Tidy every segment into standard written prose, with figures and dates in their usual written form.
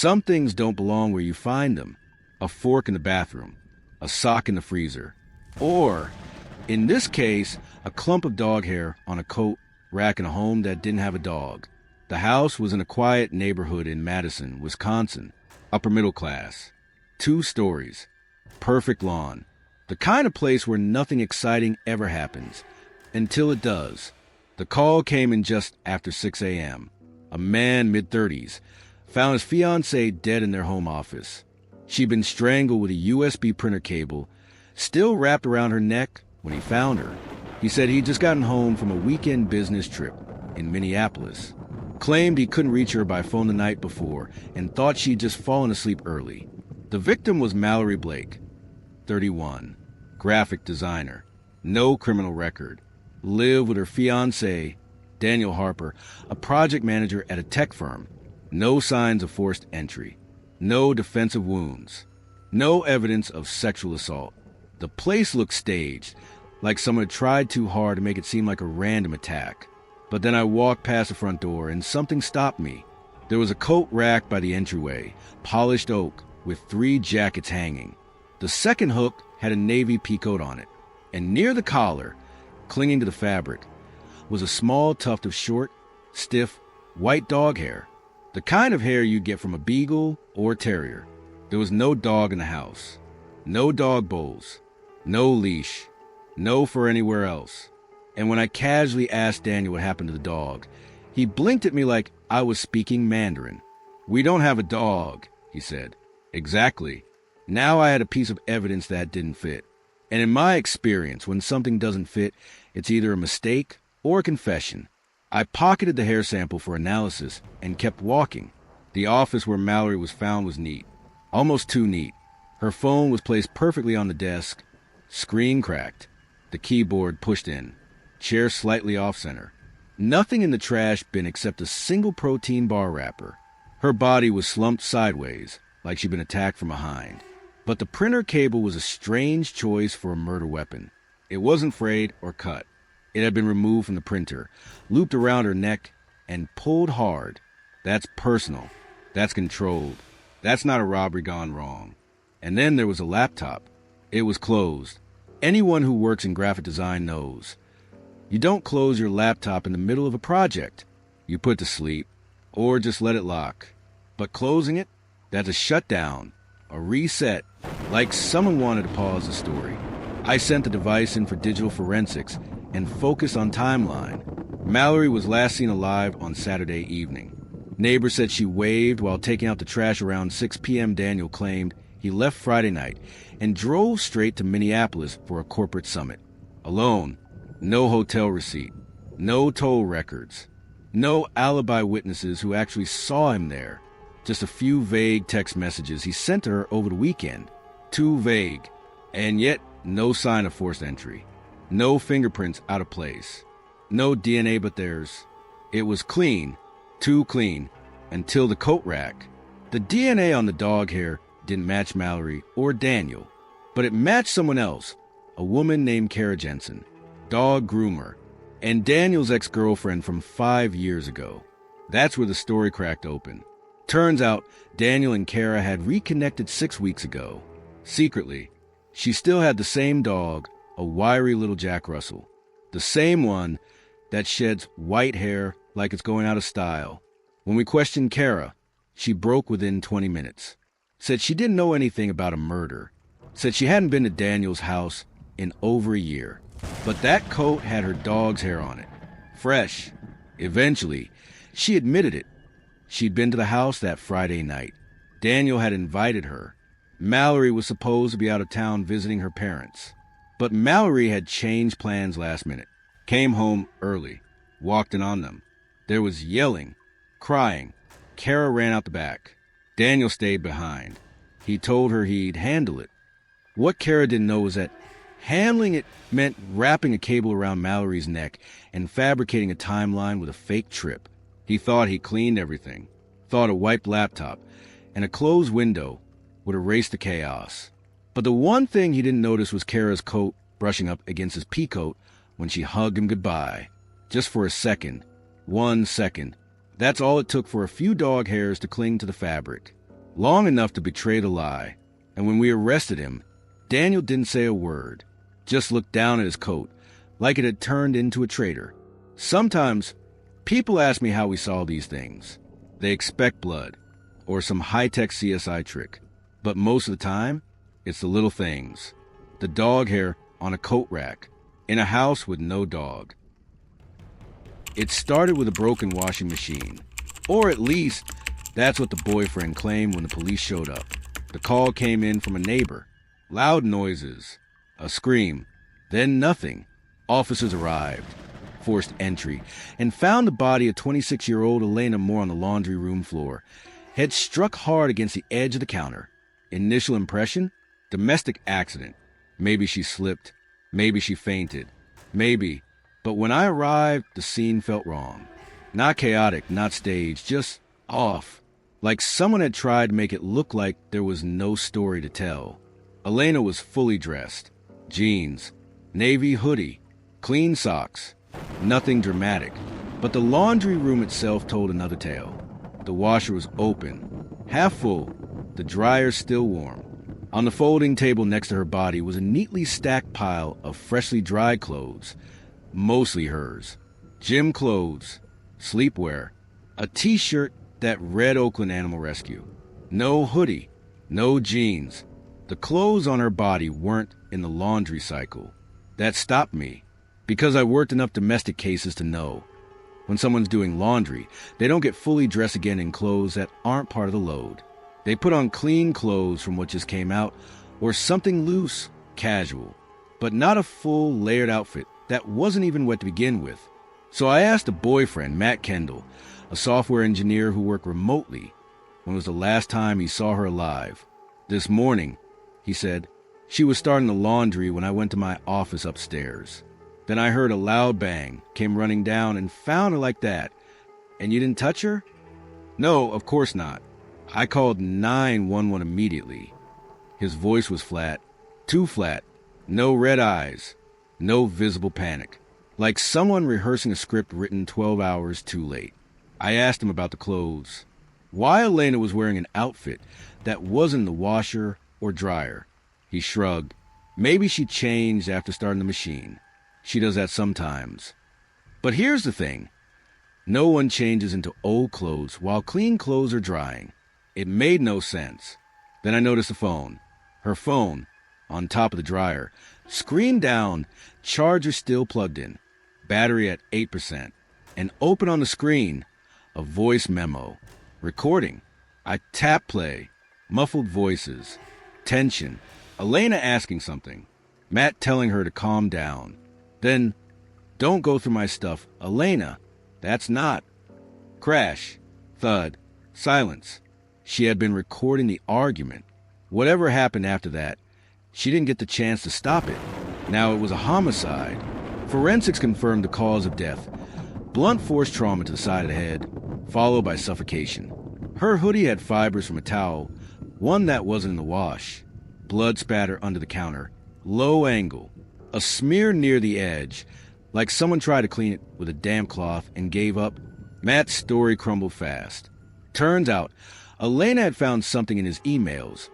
Some things don't belong where you find them. A fork in the bathroom, a sock in the freezer, or, in this case, a clump of dog hair on a coat rack in a home that didn't have a dog. The house was in a quiet neighborhood in Madison, Wisconsin, upper middle class. 2 stories, perfect lawn, the kind of place where nothing exciting ever happens, until it does. The call came in just after 6 a.m. A man, mid-30s, found his fiancée dead in their home office. She'd been strangled with a USB printer cable, still wrapped around her neck when he found her. He said he'd just gotten home from a weekend business trip in Minneapolis. Claimed he couldn't reach her by phone the night before and thought she'd just fallen asleep early. The victim was Mallory Blake, 31, graphic designer, no criminal record, lived with her fiancé, Daniel Harper, a project manager at a tech firm. No signs of forced entry, no defensive wounds, no evidence of sexual assault. The place looked staged, like someone had tried too hard to make it seem like a random attack. But then I walked past the front door and something stopped me. There was a coat rack by the entryway, polished oak, with 3 jackets hanging. The second hook had a navy peacoat on it, and near the collar, clinging to the fabric, was a small tuft of short, stiff, white dog hair, the kind of hair you get from a beagle or terrier. There was no dog in the house, no dog bowls, no leash, no fur anywhere else. And when I casually asked Daniel what happened to the dog, he blinked at me like I was speaking Mandarin. "We don't have a dog," he said. Exactly. Now I had a piece of evidence that didn't fit. And in my experience, when something doesn't fit, it's either a mistake or a confession. I pocketed the hair sample for analysis and kept walking. The office where Mallory was found was neat. Almost too neat. Her phone was placed perfectly on the desk. Screen cracked. The keyboard pushed in. Chair slightly off-center. Nothing in the trash bin except a single protein bar wrapper. Her body was slumped sideways, like she'd been attacked from behind. But the printer cable was a strange choice for a murder weapon. It wasn't frayed or cut. It had been removed from the printer, looped around her neck, and pulled hard. That's personal. That's controlled. That's not a robbery gone wrong. And then there was a laptop. It was closed. Anyone who works in graphic design knows. You don't close your laptop in the middle of a project. You put it to sleep, or just let it lock. But closing it, that's a shutdown, a reset, like someone wanted to pause the story. I sent the device in for digital forensics and focused on timeline. Mallory was last seen alive on Saturday evening. Neighbors said she waved while taking out the trash around 6 p.m. Daniel claimed he left Friday night and drove straight to Minneapolis for a corporate summit. Alone, no hotel receipt, no toll records, no alibi witnesses who actually saw him there. Just a few vague text messages he sent to her over the weekend. Too vague. And yet, no sign of forced entry. No fingerprints out of place. No DNA but theirs. It was clean. Too clean. Until the coat rack. The DNA on the dog hair didn't match Mallory or Daniel. But it matched someone else. A woman named Kara Jensen. Dog groomer. And Daniel's ex-girlfriend from 5 years ago. That's where the story cracked open. Turns out, Daniel and Kara had reconnected 6 weeks ago. Secretly, she still had the same dog, a wiry little Jack Russell. The same one that sheds white hair like it's going out of style. When we questioned Kara, she broke within 20 minutes. Said she didn't know anything about a murder. Said she hadn't been to Daniel's house in over a year. But that coat had her dog's hair on it. Fresh. Eventually, she admitted it. She'd been to the house that Friday night. Daniel had invited her. Mallory was supposed to be out of town visiting her parents. But Mallory had changed plans last minute. Came home early. Walked in on them. There was yelling, crying. Kara ran out the back. Daniel stayed behind. He told her he'd handle it. What Kara didn't know was that handling it meant wrapping a cable around Mallory's neck and fabricating a timeline with a fake trip. He thought he cleaned everything, thought a wiped laptop, and a closed window would erase the chaos. But the one thing he didn't notice was Kara's coat brushing up against his peacoat when she hugged him goodbye. Just for a second. 1 second. That's all it took for a few dog hairs to cling to the fabric. long enough to betray the lie. And when we arrested him, Daniel didn't say a word, just looked down at his coat, like it had turned into a traitor. Sometimes, people ask me how we saw these things. They expect blood, or some high-tech CSI trick. But most of the time, it's the little things. The dog hair on a coat rack, in a house with no dog. It started with a broken washing machine. Or at least, that's what the boyfriend claimed when the police showed up. The call came in from a neighbor. Loud noises. A scream. Then nothing. Officers arrived, forced entry, and found the body of 26-year-old Elena Moore on the laundry room floor. Head struck hard against the edge of the counter. Initial impression? Domestic accident. Maybe she slipped. Maybe she fainted. Maybe. But when I arrived, the scene felt wrong. Not chaotic, not staged, just off. Like someone had tried to make it look like there was no story to tell. Elena was fully dressed. Jeans, navy hoodie, clean socks. Nothing dramatic. But the laundry room itself told another tale. The washer was open, half full, the dryer still warm. On the folding table next to her body was a neatly stacked pile of freshly dried clothes, mostly hers. Gym clothes, sleepwear, a t-shirt that read Oakland Animal Rescue. No hoodie, no jeans. The clothes on her body weren't in the laundry cycle. That stopped me, because I worked enough domestic cases to know. When someone's doing laundry, they don't get fully dressed again in clothes that aren't part of the load. They put on clean clothes from what just came out, or something loose, casual, but not a full, layered outfit that wasn't even wet to begin with. So I asked a boyfriend, Matt Kendall, a software engineer who worked remotely, when was the last time he saw her alive. This morning, he said, she was starting the laundry when I went to my office upstairs. Then I heard a loud bang, came running down and found her like that. And you didn't touch her? No, of course not. I called 911 immediately. His voice was flat, too flat, no red eyes, no visible panic, like someone rehearsing a script written 12 hours too late. I asked him about the clothes, why Elena was wearing an outfit that wasn't in the washer or dryer. He shrugged. Maybe she changed after starting the machine. She does that sometimes. But here's the thing. No one changes into old clothes while clean clothes are drying. It made no sense. Then I noticed the phone. Her phone, on top of the dryer. Screen down, charger still plugged in. Battery at 8%. And open on the screen, a voice memo. Recording. I tap play. Muffled voices. Tension. Elena asking something. Matt telling her to calm down. Then, don't go through my stuff. Elena, that's not. Crash. Thud. Silence. She had been recording the argument. Whatever happened after that, she didn't get the chance to stop it. Now it was a homicide. Forensics confirmed the cause of death. Blunt force trauma to the side of the head, followed by suffocation. Her hoodie had fibers from a towel, one that wasn't in the wash. Blood spatter under the counter. Low angle. A smear near the edge, like someone tried to clean it with a damp cloth and gave up. Matt's story crumbled fast. Turns out, Elena had found something in his emails.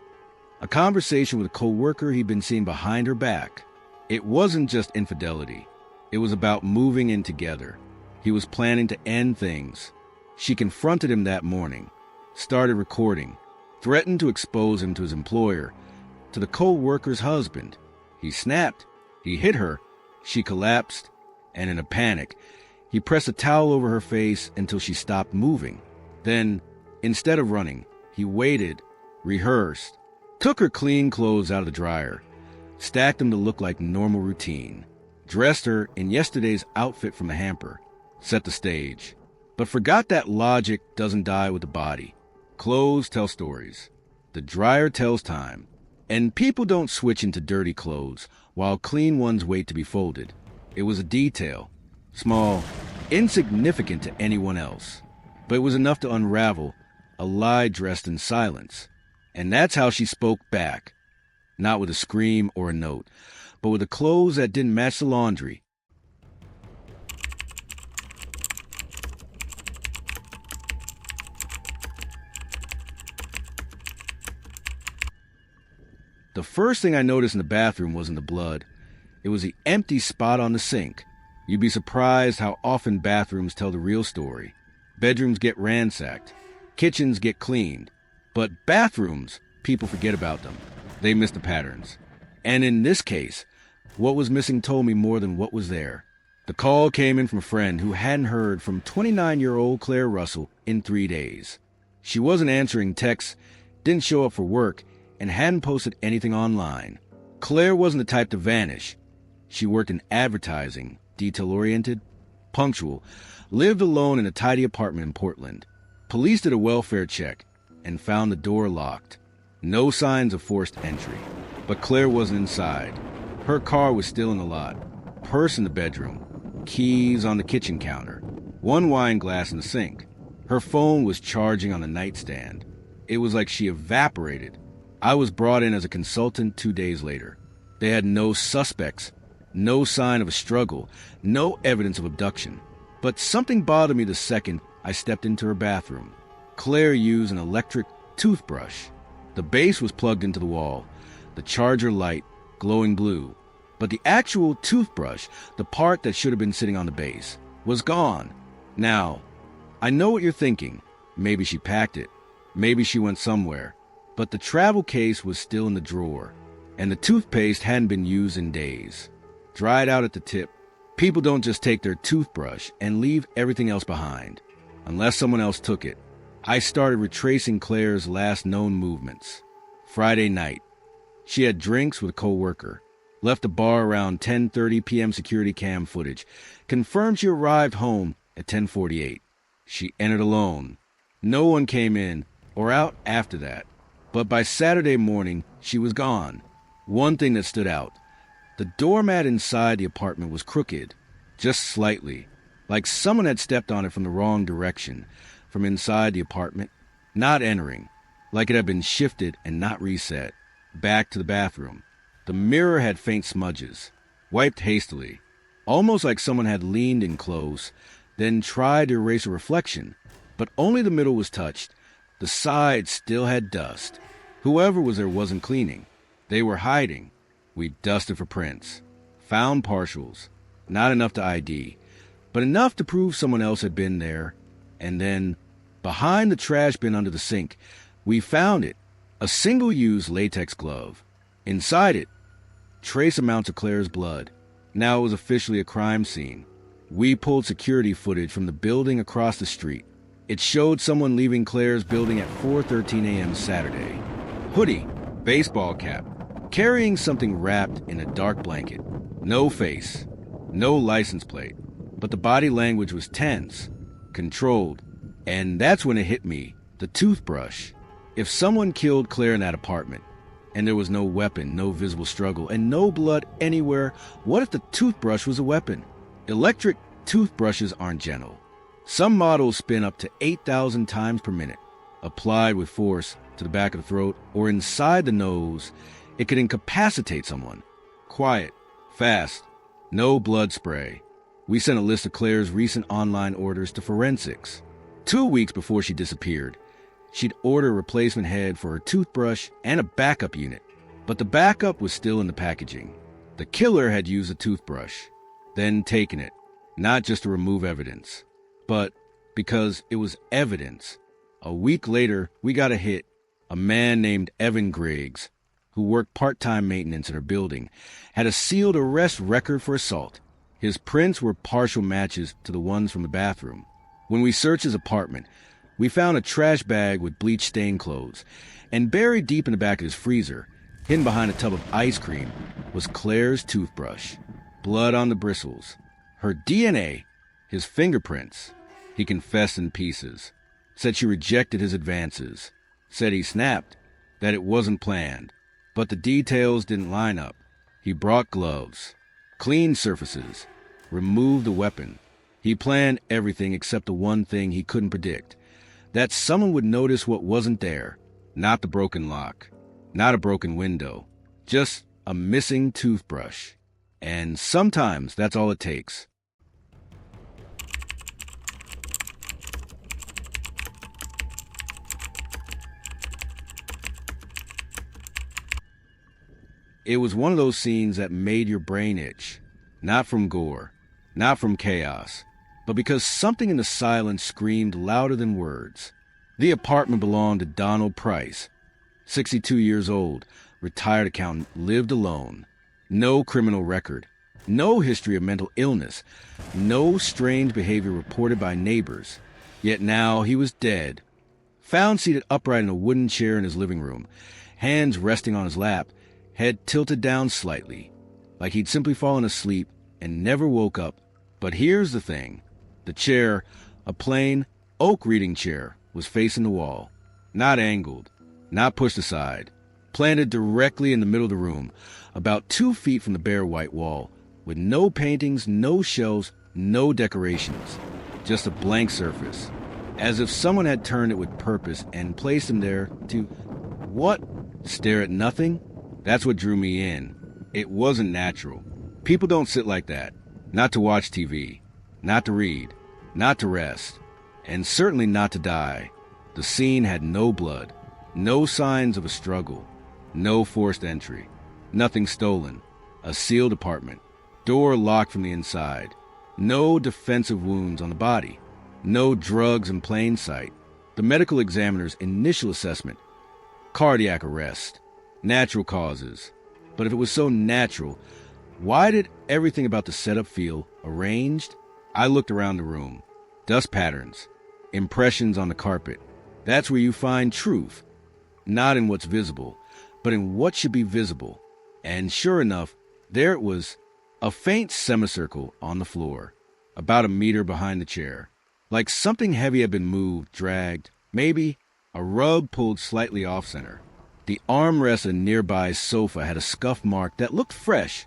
A conversation with a co-worker he'd been seeing behind her back. It wasn't just infidelity. It was about moving in together. He was planning to end things. She confronted him that morning, started recording, threatened to expose him to his employer, to the co-worker's husband. He snapped. He hit her. She collapsed, and in a panic, he pressed a towel over her face until she stopped moving. Then, instead of running, he waited, rehearsed, took her clean clothes out of the dryer, stacked them to look like normal routine, dressed her in yesterday's outfit from the hamper, set the stage, but forgot that logic doesn't die with the body. Clothes tell stories. The dryer tells time. And people don't switch into dirty clothes while clean ones wait to be folded. It was a detail, small, insignificant to anyone else, but it was enough to unravel a lie dressed in silence. And that's how she spoke back, not with a scream or a note, but with the clothes that didn't match the laundry. The first thing I noticed in the bathroom wasn't the blood. It was the empty spot on the sink. You'd be surprised how often bathrooms tell the real story. Bedrooms get ransacked. Kitchens get cleaned. But bathrooms, people forget about them. They miss the patterns. And in this case, what was missing told me more than what was there. The call came in from a friend who hadn't heard from 29-year-old Claire Russell in 3 days. She wasn't answering texts, didn't show up for work, and hadn't posted anything online. Claire wasn't the type to vanish. She worked in advertising, detail-oriented, punctual, lived alone in a tidy apartment in Portland. Police did a welfare check and found the door locked. No signs of forced entry. But Claire wasn't inside. Her car was still in the lot. Purse in the bedroom. Keys on the kitchen counter. One wine glass in the sink. Her phone was charging on the nightstand. It was like she evaporated. I was brought in as a consultant 2 days later. They had no suspects, no sign of a struggle, no evidence of abduction. But something bothered me the second I stepped into her bathroom. Claire used an electric toothbrush. The base was plugged into the wall, the charger light glowing blue. But the actual toothbrush, the part that should have been sitting on the base, was gone. Now, I know what you're thinking. Maybe she packed it. Maybe she went somewhere. But the travel case was still in the drawer, and the toothpaste hadn't been used in days. Dried out at the tip. People don't just take their toothbrush and leave everything else behind, unless someone else took it. I started retracing Claire's last known movements. Friday night. She had drinks with a co-worker. Left the bar around 10:30 p.m. Security cam footage. Confirmed she arrived home at 10:48. She entered alone. No one came in or out after that. But by Saturday morning, she was gone. One thing that stood out. The doormat inside the apartment was crooked. Just slightly. Like someone had stepped on it from the wrong direction. From inside the apartment. Not entering. Like it had been shifted and not reset. Back to the bathroom. The mirror had faint smudges, wiped hastily, almost like someone had leaned in close, then tried to erase a reflection, but only the middle was touched. The sides still had dust. Whoever was there wasn't cleaning. They were hiding. We dusted for prints, found partials, not enough to ID, but enough to prove someone else had been there. And then, behind the trash bin under the sink, we found it, a single-use latex glove. Inside it, trace amounts of Claire's blood. Now it was officially a crime scene. We pulled security footage from the building across the street. It showed someone leaving Claire's building at 4:13 a.m. Saturday. Hoodie, baseball cap, carrying something wrapped in a dark blanket. No face, no license plate, but the body language was tense, controlled. And that's when it hit me, the toothbrush. If someone killed Claire in that apartment, and there was no weapon, no visible struggle, and no blood anywhere, what if the toothbrush was a weapon? Electric toothbrushes aren't gentle. Some models spin up to 8,000 times per minute. Applied with force to the back of the throat or inside the nose, it could incapacitate someone. Quiet, fast, no blood spray. We sent a list of Claire's recent online orders to forensics. 2 weeks before she disappeared, she'd order a replacement head for her toothbrush and a backup unit. But the backup was still in the packaging. The killer had used a toothbrush, then taken it, not just to remove evidence, but because it was evidence. A week later, we got a hit. A man named Evan Griggs, who worked part-time maintenance at her building, had a sealed arrest record for assault. His prints were partial matches to the ones from the bathroom. When we searched his apartment, we found a trash bag with bleach-stained clothes, and buried deep in the back of his freezer, hidden behind a tub of ice cream, was Claire's toothbrush. Blood on the bristles. Her DNA, his fingerprints. He confessed in pieces. Said she rejected his advances. Said he snapped, that it wasn't planned. But the details didn't line up. He brought gloves, cleaned surfaces, removed the weapon. He planned everything except the one thing he couldn't predict. That someone would notice what wasn't there. Not the broken lock. Not a broken window. Just a missing toothbrush. And sometimes that's all it takes. It was one of those scenes that made your brain itch. Not from gore, not from chaos, but because something in the silence screamed louder than words. The apartment belonged to Donald Price, 62 years old, retired accountant, lived alone. No criminal record, no history of mental illness, no strange behavior reported by neighbors. Yet now he was dead. Found seated upright in a wooden chair in his living room, hands resting on his lap, head tilted down slightly, like he'd simply fallen asleep and never woke up. But here's the thing. The chair, a plain oak reading chair, was facing the wall. Not angled, not pushed aside. Planted directly in the middle of the room, about 2 feet from the bare white wall, with no paintings, no shelves, no decorations. Just a blank surface. As if someone had turned it with purpose and placed him there to... what? Stare at nothing? That's what drew me in. It wasn't natural. People don't sit like that. Not to watch TV. Not to read. Not to rest. And certainly not to die. The scene had no blood. No signs of a struggle. No forced entry. Nothing stolen. A sealed apartment. Door locked from the inside. No defensive wounds on the body. No drugs in plain sight. The medical examiner's initial assessment. Cardiac arrest. Natural causes. But if it was so natural, why did everything about the setup feel arranged? I looked around the room. Dust patterns. Impressions on the carpet. That's where you find truth. Not in what's visible, but in what should be visible. And sure enough, there it was, a faint semicircle on the floor, about a meter behind the chair. Like something heavy had been moved, dragged, maybe a rug pulled slightly off-center. The armrest of a nearby sofa had a scuff mark that looked fresh,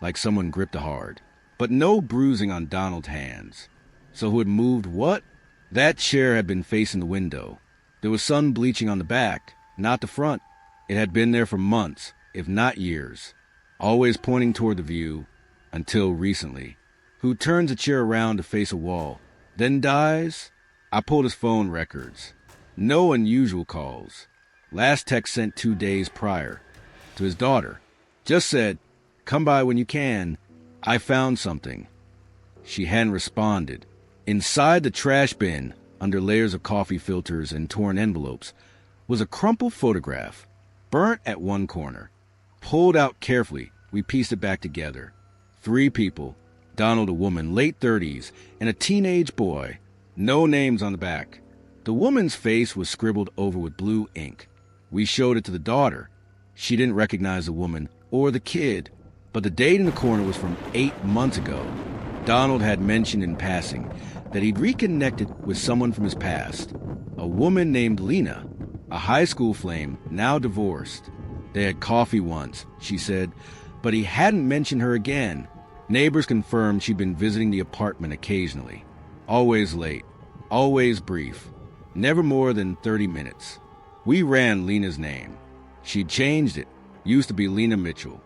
like someone gripped it hard. But no bruising on Donald's hands. So who had moved what? That chair had been facing the window. There was sun bleaching on the back, not the front. It had been there for months, if not years, always pointing toward the view, until recently. Who turns a chair around to face a wall, then dies? I pulled his phone records. No unusual calls. Last text sent 2 days prior. To his daughter. Just said, "Come by when you can. I found something." She hadn't responded. Inside the trash bin, under layers of coffee filters and torn envelopes, was a crumpled photograph, burnt at one corner. Pulled out carefully, we pieced it back together. 3 people, Donald, a woman, late 30s, and a teenage boy. No names on the back. The woman's face was scribbled over with blue ink. We showed it to the daughter. She didn't recognize the woman or the kid, but the date in the corner was from 8 months ago. Donald had mentioned in passing that he'd reconnected with someone from his past, a woman named Lena, a high school flame, now divorced. They had coffee once, she said, but he hadn't mentioned her again. Neighbors confirmed she'd been visiting the apartment occasionally. Always late, always brief, never more than 30 minutes. We ran Lena's name. She'd changed it. Used to be Lena Mitchell,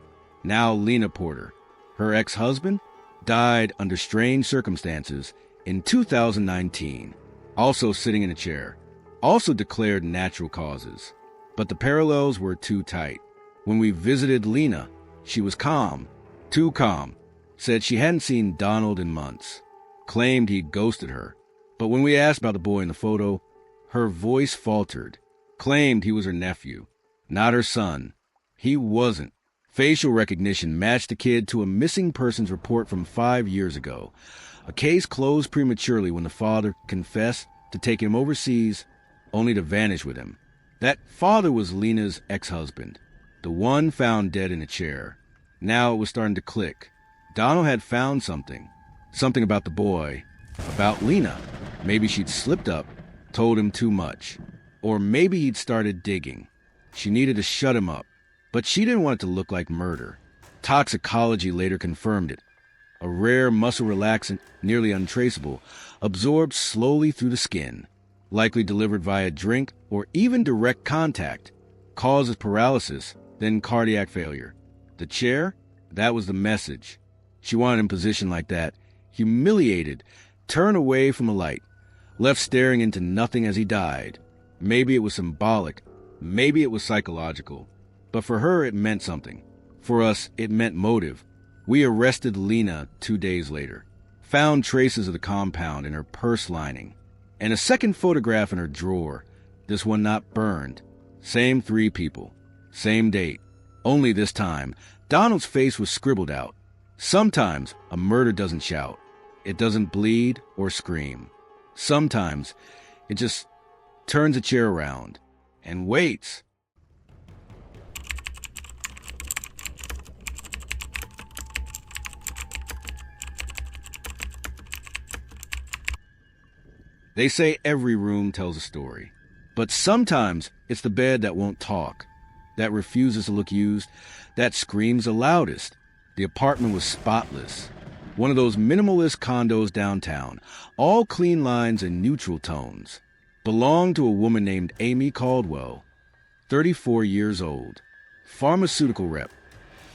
now Lena Porter. Her ex-husband died under strange circumstances in 2019, also sitting in a chair, also declared natural causes. But the parallels were too tight. When we visited Lena, she was calm, too calm, said she hadn't seen Donald in months, claimed he'd ghosted her. But when we asked about the boy in the photo, her voice faltered, claimed he was her nephew, not her son. He wasn't. Facial recognition matched the kid to a missing persons report from 5 years ago. A case closed prematurely when the father confessed to taking him overseas, only to vanish with him. That father was Lena's ex-husband, the one found dead in a chair. Now it was starting to click. Donald had found something about the boy, about Lena. Maybe she'd slipped up, told him too much. Or maybe he'd started digging. She needed to shut him up, but she didn't want it to look like murder. Toxicology later confirmed it. A rare muscle relaxant, nearly untraceable, absorbed slowly through the skin, likely delivered via drink or even direct contact, causes paralysis, then cardiac failure. The chair? That was the message. She wanted him positioned like that, humiliated, turned away from the light, left staring into nothing as he died. Maybe it was symbolic, maybe it was psychological, but for her it meant something. For us, it meant motive. We arrested Lena 2 days later, found traces of the compound in her purse lining, and a second photograph in her drawer, this one not burned. Same 3 people, same date. Only this time, Donald's face was scribbled out. Sometimes a murder doesn't shout. It doesn't bleed or scream. Sometimes it just turns a chair around and waits. They say every room tells a story, but sometimes it's the bed that won't talk, that refuses to look used, that screams the loudest. The apartment was spotless. One of those minimalist condos downtown, all clean lines and neutral tones. Belonged to a woman named Amy Caldwell, 34 years old, pharmaceutical rep,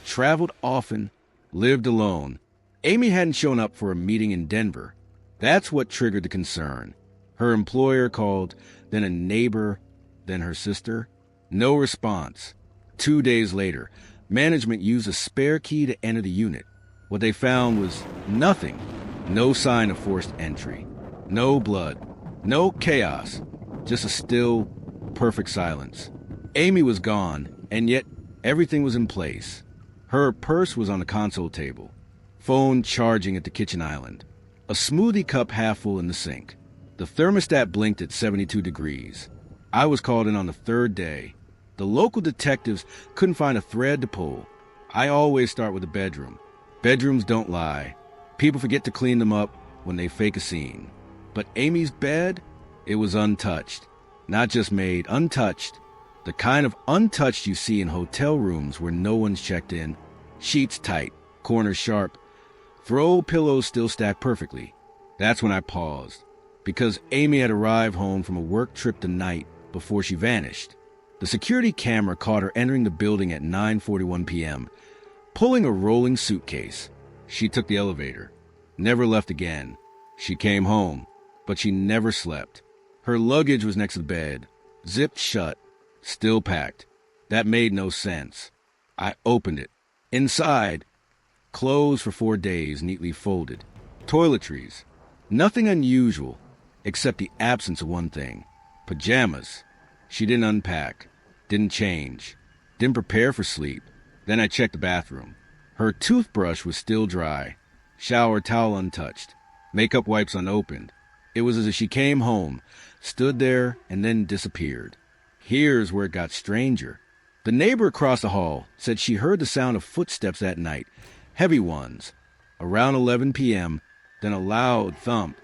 traveled often, lived alone. Amy hadn't shown up for a meeting in Denver. That's what triggered the concern. Her employer called, then a neighbor, then her sister. No response. 2 days later, management used a spare key to enter the unit. What they found was nothing. No sign of forced entry. No blood. No chaos. Just a still, perfect silence. Amy was gone, and yet everything was in place. Her purse was on the console table. Phone charging at the kitchen island. A smoothie cup half full in the sink. The thermostat blinked at 72 degrees. I was called in on the 3rd day. The local detectives couldn't find a thread to pull. I always start with the bedroom. Bedrooms don't lie. People forget to clean them up when they fake a scene. But Amy's bed, it was untouched. Not just made, untouched. The kind of untouched you see in hotel rooms where no one's checked in. Sheets tight, corners sharp. Throw pillows still stacked perfectly. That's when I paused, because Amy had arrived home from a work trip the night before she vanished. The security camera caught her entering the building at 9:41 p.m., pulling a rolling suitcase. She took the elevator, never left again. She came home, but she never slept. Her luggage was next to the bed, zipped shut, still packed. That made no sense. I opened it. Inside, clothes for 4 days, neatly folded. Toiletries. Nothing unusual, except the absence of one thing. Pajamas. She didn't unpack, didn't change, didn't prepare for sleep. Then I checked the bathroom. Her toothbrush was still dry, shower towel untouched, makeup wipes unopened. It was as if she came home, stood there, and then disappeared. Here's where it got stranger. The neighbor across the hall said she heard the sound of footsteps that night, heavy ones, around 11 p.m., then a loud thump.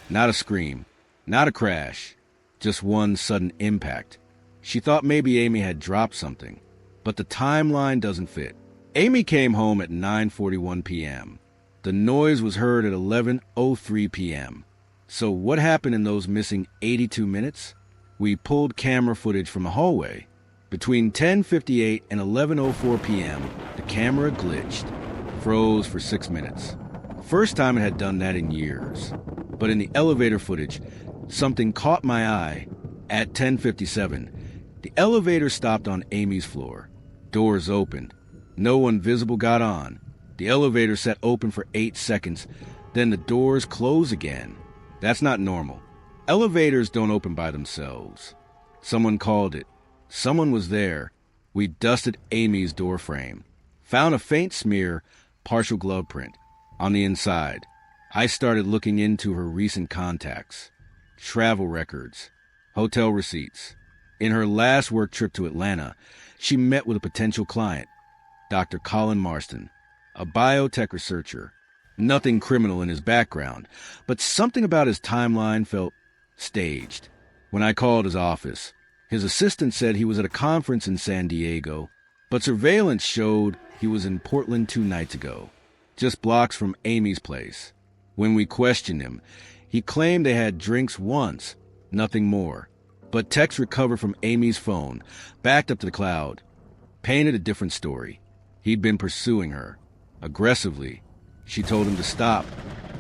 Not a scream, not a crash, just one sudden impact. She thought maybe Amy had dropped something, but the timeline doesn't fit. Amy came home at 9:41 p.m. The noise was heard at 11:03 p.m. So what happened in those missing 82 minutes? We pulled camera footage from the hallway. Between 10:58 and 11:04 p.m., the camera glitched, froze for 6 minutes. First time it had done that in years. But in the elevator footage, something caught my eye. At 10:57, the elevator stopped on Amy's floor. Doors opened. No one visible got on. The elevator sat open for 8 seconds. Then the doors close again. That's not normal. Elevators don't open by themselves. Someone called it. Someone was there. We dusted Amy's door frame. Found a faint smear, partial glove print, on the inside. I started looking into her recent contacts, travel records, hotel receipts. In her last work trip to Atlanta, she met with a potential client, Dr. Colin Marston, a biotech researcher. Nothing criminal in his background, but something about his timeline felt staged. When I called his office, his assistant said he was at a conference in San Diego, but surveillance showed he was in Portland 2 nights ago, just blocks from Amy's place. When we questioned him, he claimed they had drinks once, nothing more. But texts recovered from Amy's phone, backed up to the cloud, painted a different story. He'd been pursuing her, aggressively. She told him to stop.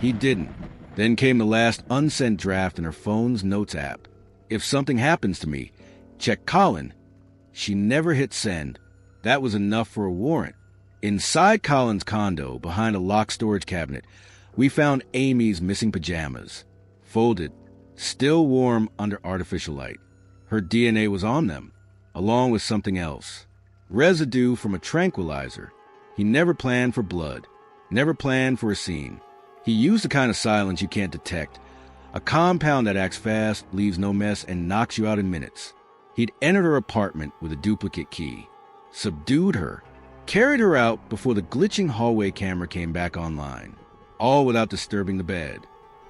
He didn't. Then came the last unsent draft in her phone's notes app. If something happens to me, check Colin. She never hit send. That was enough for a warrant. Inside Colin's condo, behind a locked storage cabinet, we found Amy's missing pajamas, folded, still warm under artificial light. Her DNA was on them, along with something else. Residue from a tranquilizer. He never planned for blood, never planned for a scene. He used the kind of silence you can't detect, a compound that acts fast, leaves no mess, and knocks you out in minutes. He'd entered her apartment with a duplicate key, subdued her, carried her out before the glitching hallway camera came back online, all without disturbing the bed,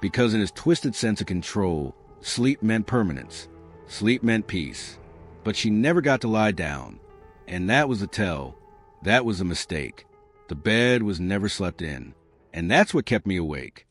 because in his twisted sense of control, sleep meant permanence, sleep meant peace. But she never got to lie down, and that was a tell. That was a mistake. The bed was never slept in, and that's what kept me awake.